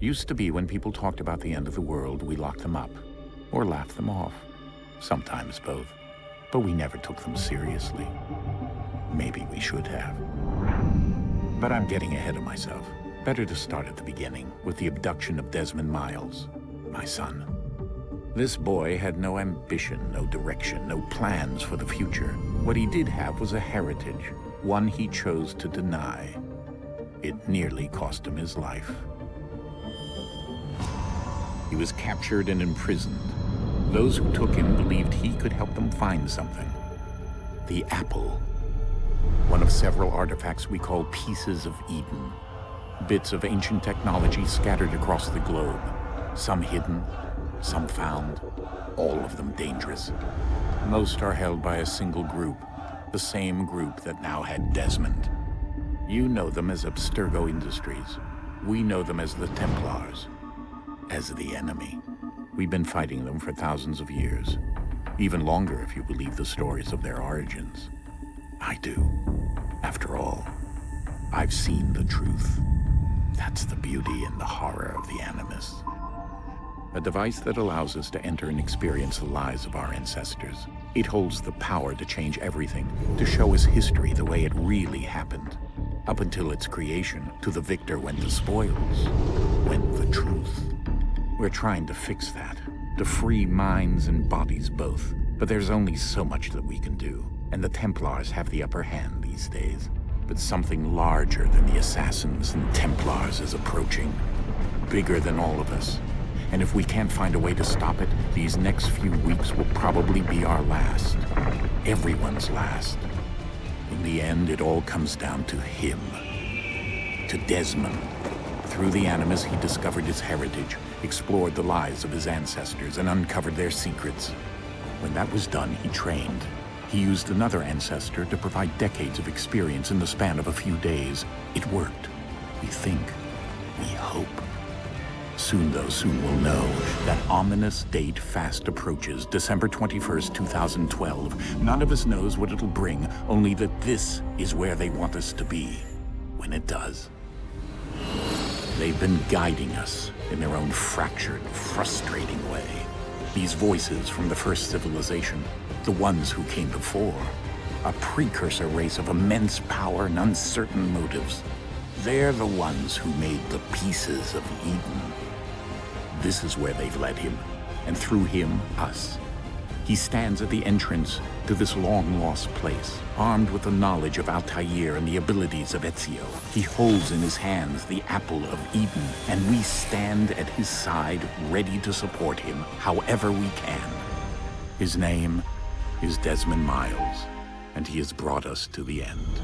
Used to be when people talked about the end of the world, we locked them up, or laughed them off. Sometimes both. But we never took them seriously. Maybe we should have. But I'm getting ahead of myself. Better to start at the beginning, with the abduction of Desmond Miles, my son. This boy had no ambition, no direction, no plans for the future. What he did have was a heritage, one he chose to deny. It nearly cost him his life. He was captured and imprisoned. Those who took him believed he could help them find something. The apple. One of several artifacts we call pieces of Eden. Bits of ancient technology scattered across the globe. Some hidden, some found, all of them dangerous. Most are held by a single group, the same group that now had Desmond. You know them as Abstergo Industries. We know them as the Templars, as the enemy. We've been fighting them for thousands of years, even longer if you believe the stories of their origins. I do. After all, I've seen the truth. That's the beauty and the horror of the Animus. A device that allows us to enter and experience the lives of our ancestors. It holds the power to change everything, to show us history the way it really happened. Up until its creation, to the victor went the spoils, went the truth. We're trying to fix that, to free minds and bodies both. But there's only so much that we can do, and the Templars have the upper hand these days. But something larger than the Assassins and Templars is approaching, bigger than all of us. And if we can't find a way to stop it, these next few weeks will probably be our last. Everyone's last. In the end, it all comes down to him. To Desmond. Through the Animus, he discovered his heritage, explored the lives of his ancestors, and uncovered their secrets. When that was done, he trained. He used another ancestor to provide decades of experience in the span of a few days. It worked. We think. We hope. Soon, though, soon we'll know. That ominous date fast approaches, December 21st, 2012. None of us knows what it'll bring, only that this is where they want us to be, when it does. They've been guiding us in their own fractured, frustrating way. These voices from the first civilization, the ones who came before, a precursor race of immense power and uncertain motives. They're the ones who made the pieces of Eden. This is where they've led him, and through him, us. He stands at the entrance to this long-lost place, armed with the knowledge of Altair and the abilities of Ezio. He holds in his hands the apple of Eden, and we stand at his side, ready to support him however we can. His name is Desmond Miles, and he has brought us to the end.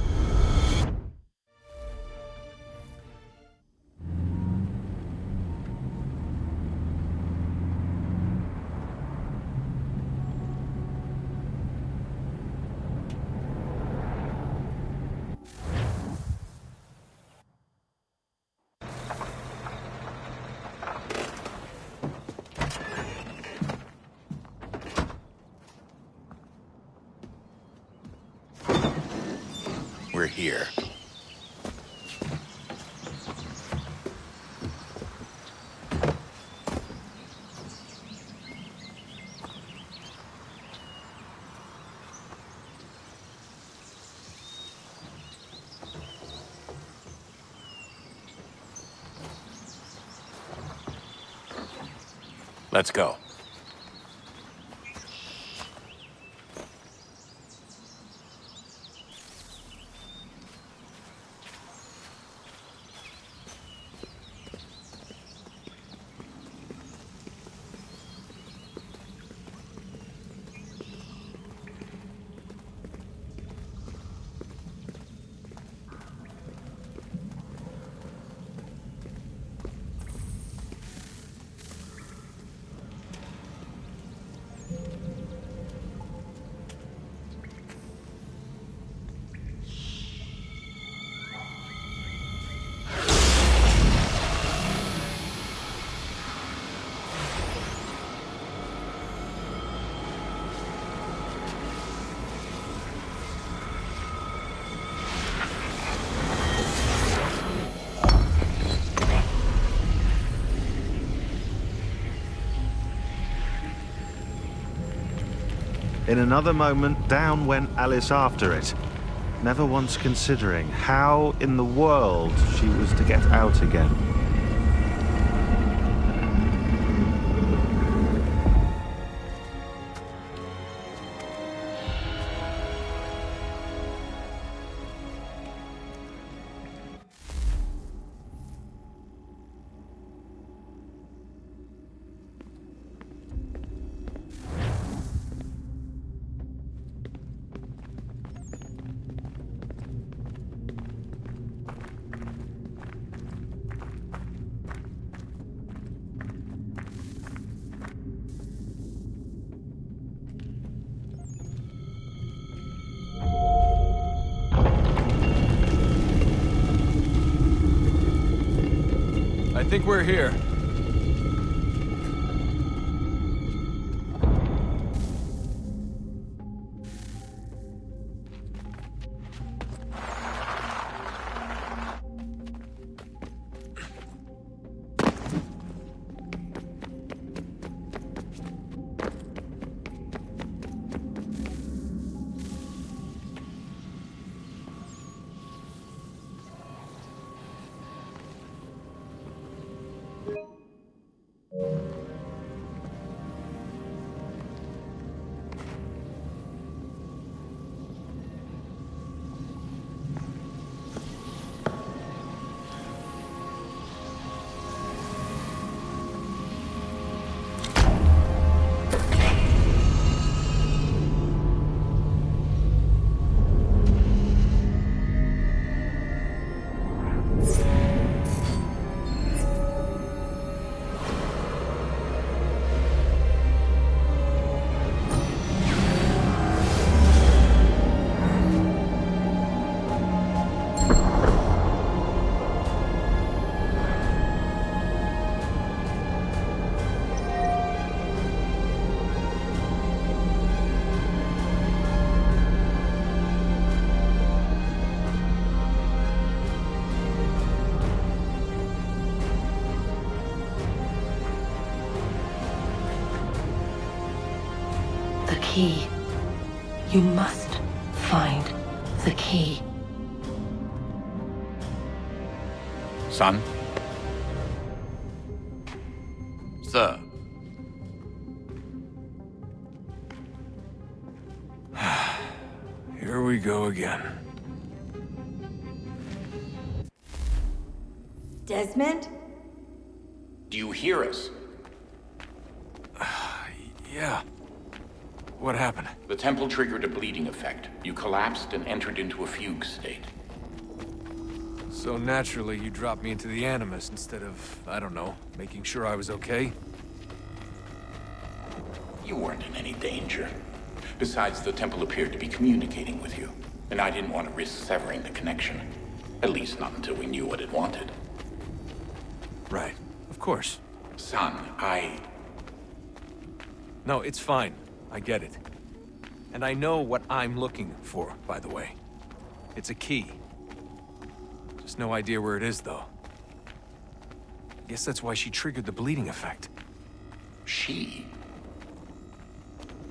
We're here. Let's go. In another moment, down went Alice after it, never once considering how in the world she was to get out again. I think we're here. The key. You must find the key. Son? Sir. Here we go again. Desmond? Do you hear us? Yeah. What happened? The temple triggered a bleeding effect. You collapsed and entered into a fugue state. So naturally, you dropped me into the Animus instead of, I don't know, making sure I was okay? You weren't in any danger. Besides, the temple appeared to be communicating with you, and I didn't want to risk severing the connection. At least not until we knew what it wanted. Right. Of course. Son, No, it's fine. I get it. And I know what I'm looking for, by the way. It's a key. Just no idea where it is, though. Guess that's why she triggered the bleeding effect. She?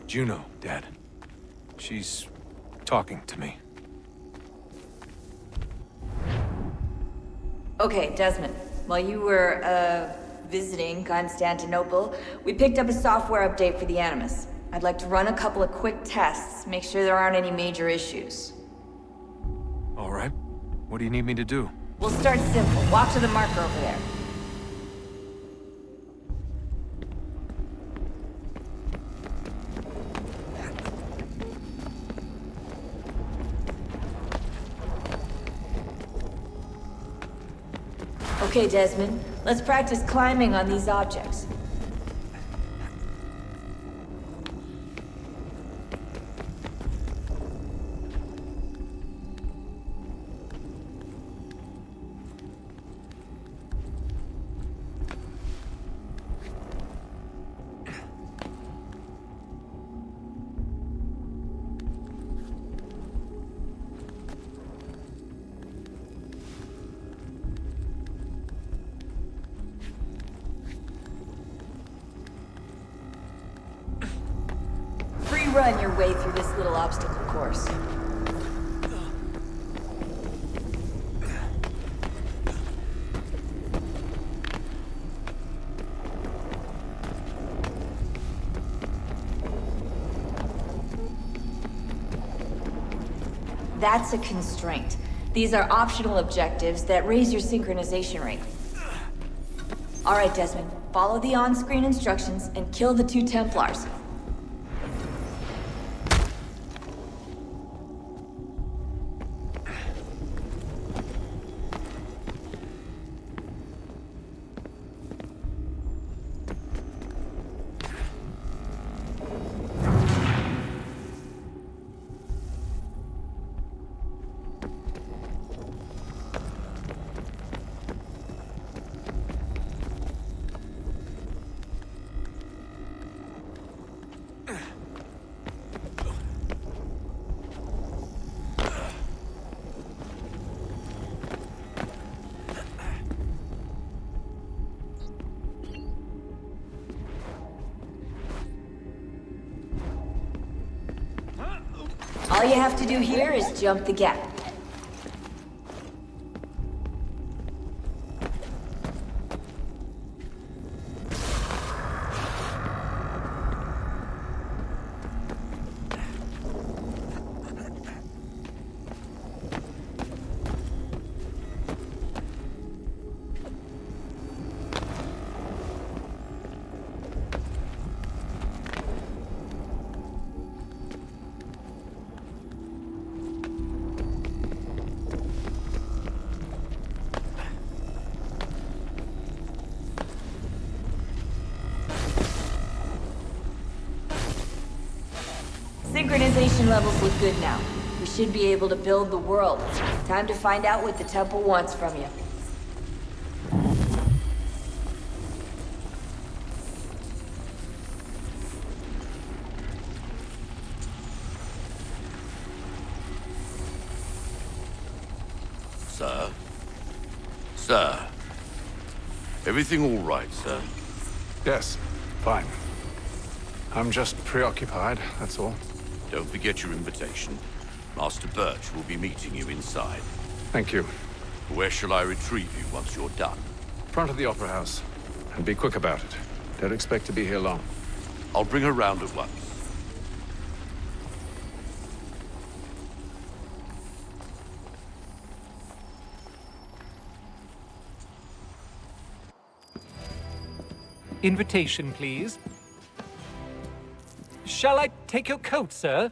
Juno, Dad. She's talking to me. Okay, Desmond. While you were, visiting Constantinople, we picked up a software update for the Animus. I'd like to run a couple of quick tests, make sure there aren't any major issues. All right. What do you need me to do? We'll start simple. Walk to the marker over there. Okay, Desmond. Let's practice climbing on these objects. run your way through this little obstacle course. That's a constraint. These are optional objectives that raise your synchronization rate. Alright, Desmond. Follow the on-screen instructions and kill the 2 Templars. All you have to do here is jump the gap. Synchronization levels look good now. We should be able to build the world. Time to find out what the temple wants from you. Sir? Sir? Everything all right, sir? Yes, fine. I'm just preoccupied, that's all. Don't forget your invitation. Master Birch will be meeting you inside. Thank you. Where shall I retrieve you once you're done? Front of the Opera House. And be quick about it. Don't expect to be here long. I'll bring her round at once. Invitation, please. Shall I take your coat, sir?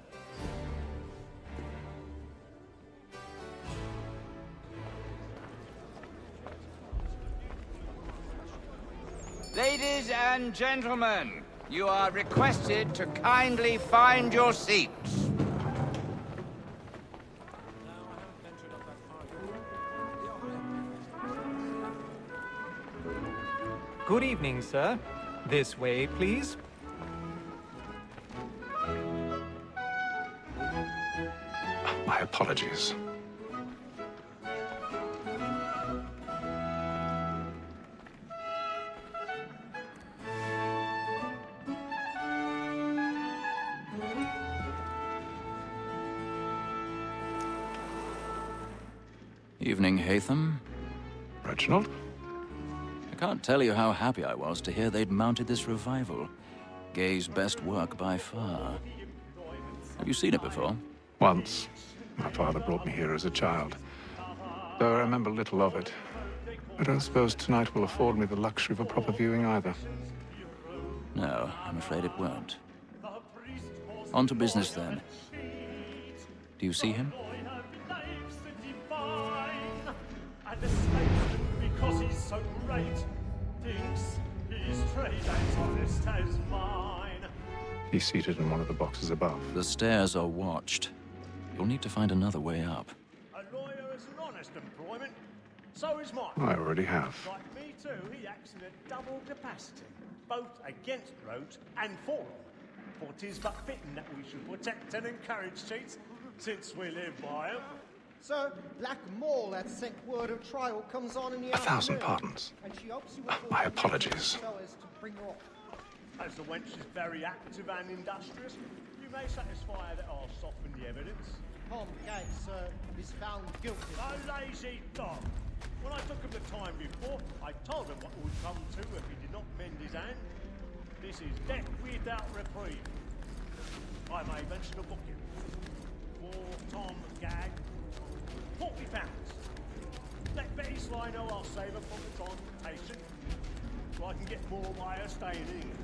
Ladies and gentlemen, you are requested to kindly find your seats. Good evening, sir. This way, please. My apologies. Evening, Hatham. Reginald? I can't tell you how happy I was to hear they'd mounted this revival. Gay's best work by far. Have you seen it before? Once. My father brought me here as a child. Though I remember little of it. I don't suppose tonight will afford me the luxury of a proper viewing either. No, I'm afraid it won't. On to business, then. Do you see him? Because he's so great, thinks he's trade as honest as mine. He's seated in one of the boxes above. The stairs are watched. You'll need to find another way up. A lawyer is an honest employment, so is mine. I already have. Like me too, he acts in a double capacity, both against roads and for them. For 'tis but fitting that we should protect and encourage cheats, since we live by 'em. Sir, Black Mall that sent word of trial comes on in the 1,000 afternoon, pardons. and she hopes you will My apologies. so as to bring her off. As the wench is very active and industrious, you we may satisfy that I'll soften the evidence. Tom Gag, sir, is found guilty. A lazy dog! When I took him the time before, I told him what it would come to if he did not mend his hand. This is death without reprieve. I may venture to book him. For Tom Gag, £40. Let Betty Sly know I'll save her from the transportation, so I can get more by her staying in England.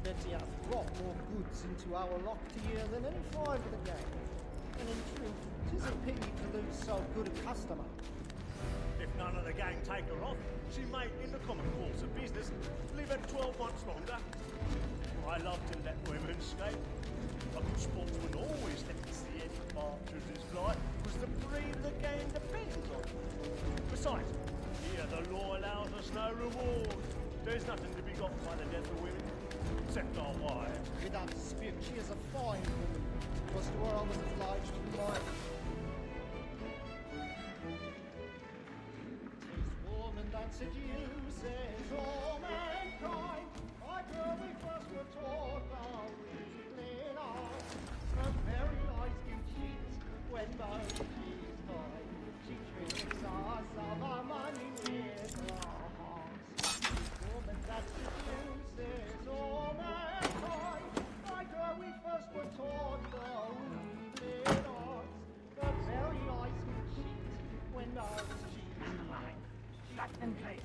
Betty has brought more goods into our locked year than any five of the gang. And in truth, 'tis a pity to lose so good a customer. If none of the gang take her off, she may, in the common course of business, live at 12 months longer. I love to let women escape. A good sportsman always lets the any partridges fly, because the breed of the game depends on it. Besides, here the law allows us no reward. There's nothing to be got by the death of women, except our wives. Without dispute, she is a fine woman. Was to her I was obliged to be mine. 'Tis woman that seduces all mankind. By her we first were taught our reeling art. Her very eyes do cheat when most she's mine. She tricks us of our money with her hearts. 'Tis woman that seduces all mankind. By her we first were taught the reeling arts. Her very eyes do cheat when most she's mine. Shut them, please.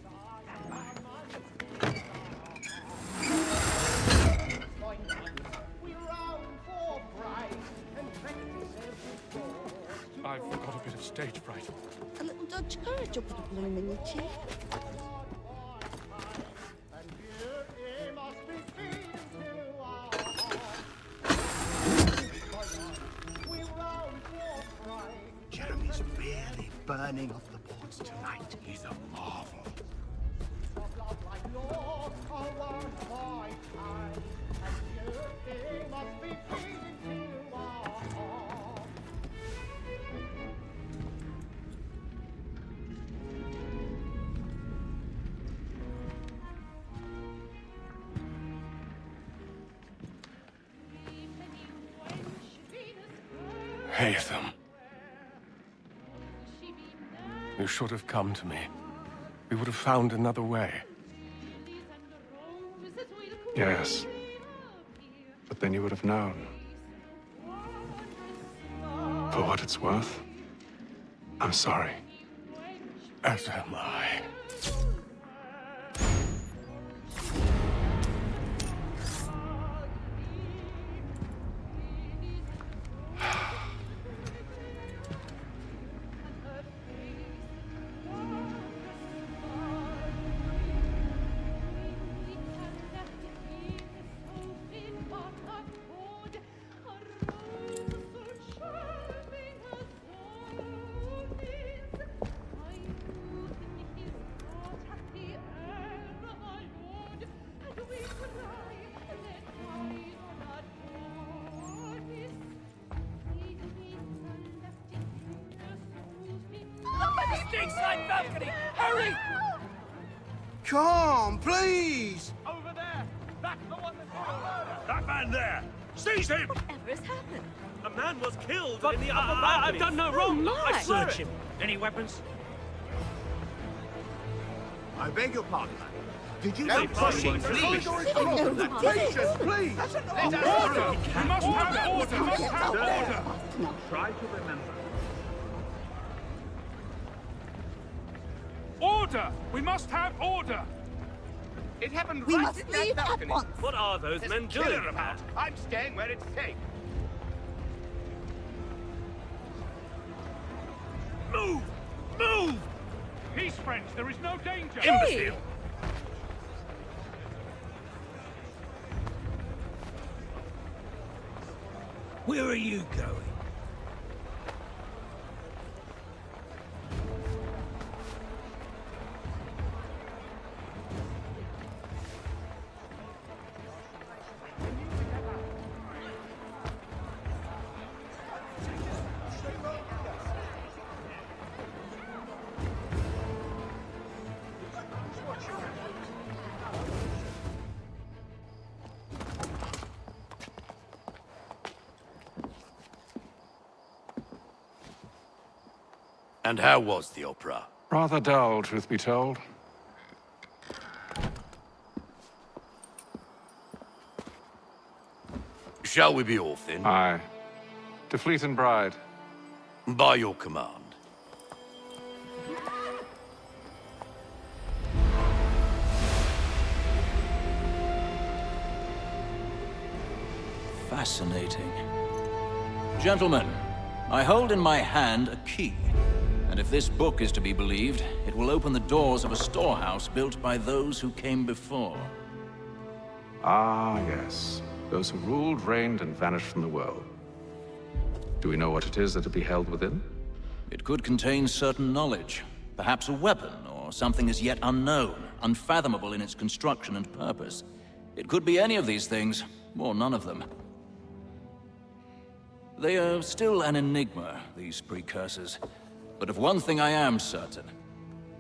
I've got a bit of stage fright. A little Dutch courage will put a bloom in your cheek. Jeremy's really burning off the boards tonight. He's a marvel. Haytham. You should have come to me. We would have found another way. Yes. But then you would have known. For what it's worth, I'm sorry. As am I. Hurry! Come, please! Over there! That's the one that's doing murder! That man there! Seize him! Whatever has happened? A man was killed But in the upper upper balcony. I've done no wrong! Oh, my. I search him! Any weapons? I beg your pardon, man. Did you No know pushing, please! Patience, please! Order! We must have order! We must have order! Try to remember. Order! We must have order! It happened We right must in that leave at balcony. once. What are those There's men a killer doing? about. I'm staying where it's safe. Move! Move! Peace, friends, there is no danger! Imbecile! Where are you going? And how was the opera? Rather dull, truth be told. Shall we be off then? Aye. To Fleet and Bride. By your command. Fascinating. Gentlemen, I hold in my hand a key. And if this book is to be believed, it will open the doors of a storehouse built by those who came before. Ah, yes. Those who ruled, reigned, and vanished from the world. Do we know what it is that will be held within? It could contain certain knowledge. Perhaps a weapon, or something as yet unknown, unfathomable in its construction and purpose. It could be any of these things, or none of them. They are still an enigma, these precursors. But of one thing I am certain.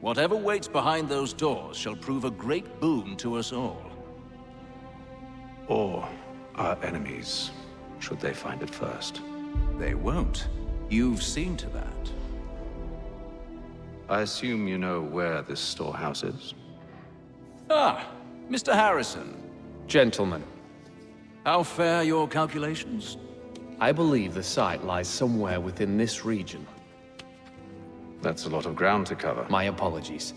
Whatever waits behind those doors shall prove a great boon to us all. Or our enemies, should they find it first. They won't. You've seen to that. I assume you know where this storehouse is? Ah, Mr. Harrison. Gentlemen, How fare your calculations? I believe the site lies somewhere within this region. That's a lot of ground to cover. My apologies.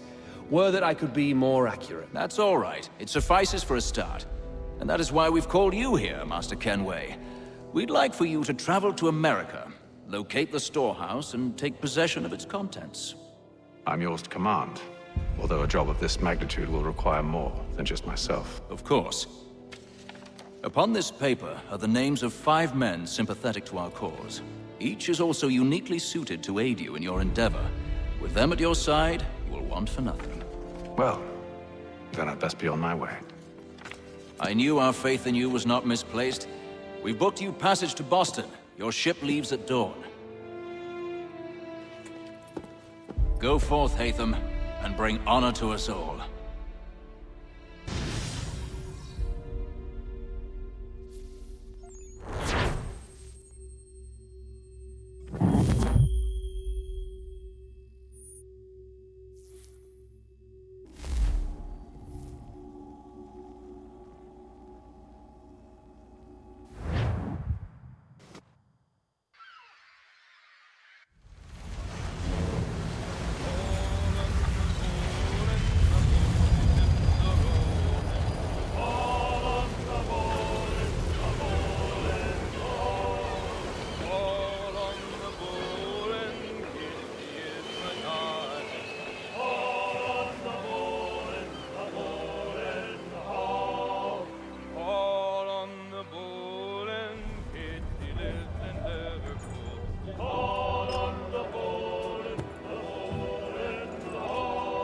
Were that I could be more accurate. That's all right. It suffices for a start. And that is why we've called you here, Master Kenway. We'd like for you to travel to America, locate the storehouse, and take possession of its contents. I'm yours to command, although a job of this magnitude will require more than just myself. Of course. Upon this paper are the names of 5 men sympathetic to our cause. Each is also uniquely suited to aid you in your endeavor. With them at your side, you will want for nothing. Well, then I'd best be on my way. I knew our faith in you was not misplaced. We've booked you passage to Boston. Your ship leaves at dawn. Go forth, Hatham, and bring honor to us all.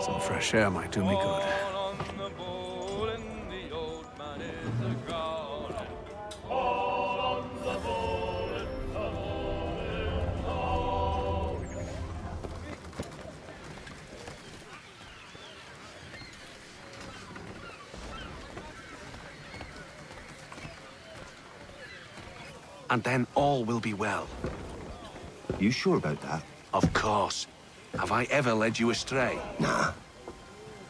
Some fresh air might do me good. And then all will be well. You sure about that? Of course. Have I ever led you astray? Nah.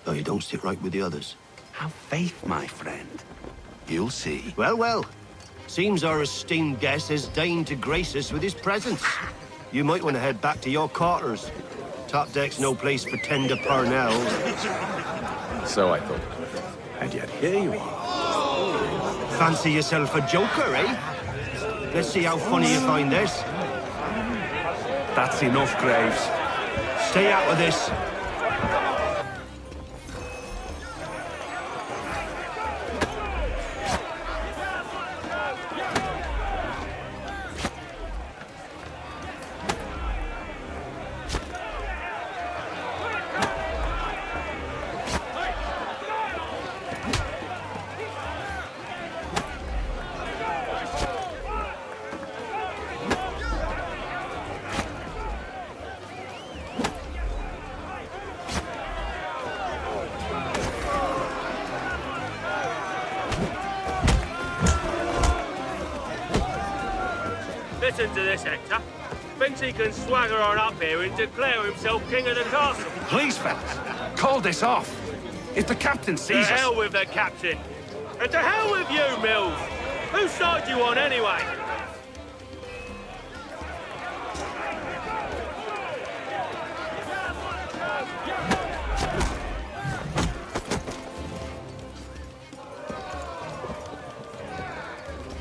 Though you don't sit right with the others. Have faith, my friend. You'll see. Well, well. Seems our esteemed guest has deigned to grace us with his presence. You might want to head back to your quarters. Top deck's no place for tender parnells. So I thought. And yet here you are. Fancy yourself a joker, eh? Let's see how funny you find this. That's enough, Graves. Stay out of this. Listen to this, Hector. Thinks he can swagger on up here and declare himself king of the castle. Please, fellas, call this off. If the captain To sees us... hell with the captain. And to hell with you, Mills. Whose side you on, anyway?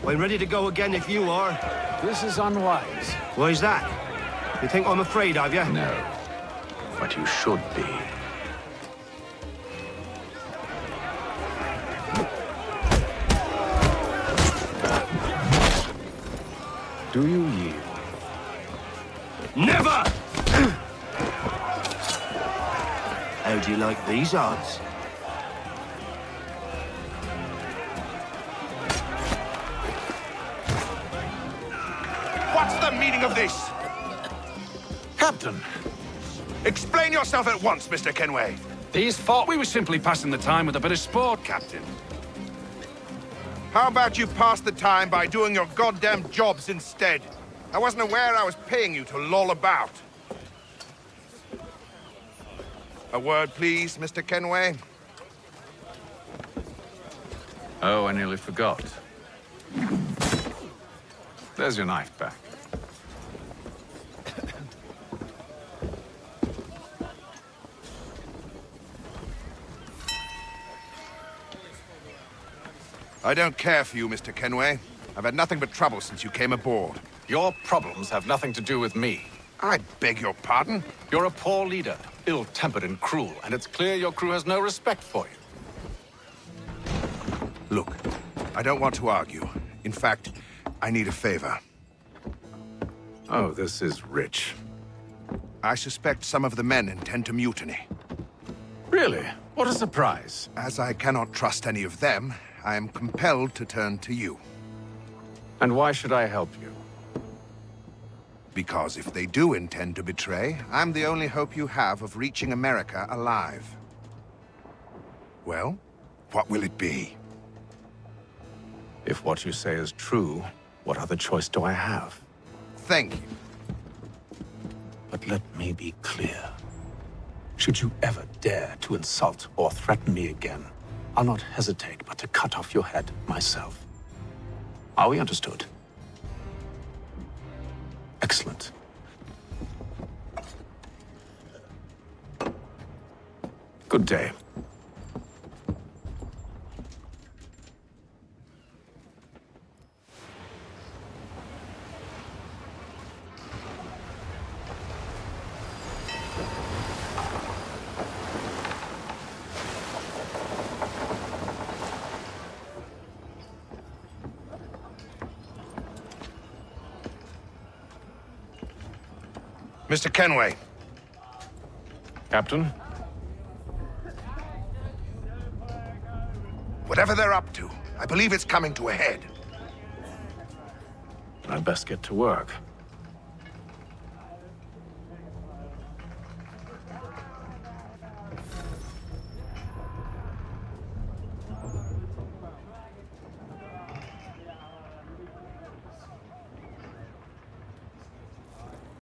I'm ready to go again if you are. This is unwise. Why's that? You think I'm afraid of you? No, but you should be. Do you yield? Never! How do you like these odds? What's the meaning of this? Captain! Explain yourself at once, Mr. Kenway. These thought we were simply passing the time with a bit of sport, Captain. How about you pass the time by doing your goddamn jobs instead? I wasn't aware I was paying you to loll about. A word, please, Mr. Kenway. Oh, I nearly forgot. There's your knife back. I don't care for you, Mr. Kenway. I've had nothing but trouble since you came aboard. Your problems have nothing to do with me. I beg your pardon? You're a poor leader, ill-tempered and cruel, and it's clear your crew has no respect for you. Look, I don't want to argue. In fact, I need a favor. Oh, this is rich. I suspect some of the men intend to mutiny. Really? What a surprise. As I cannot trust any of them, I am compelled to turn to you. And why should I help you? Because if they do intend to betray, I'm the only hope you have of reaching America alive. Well, what will it be? If what you say is true, what other choice do I have? Thank you. But let me be clear. Should you ever dare to insult or threaten me again, I'll not hesitate but to cut off your head myself. Are we understood? Excellent. Good day. Mr. Kenway. Captain? Whatever they're up to, I believe it's coming to a head. I'd best get to work.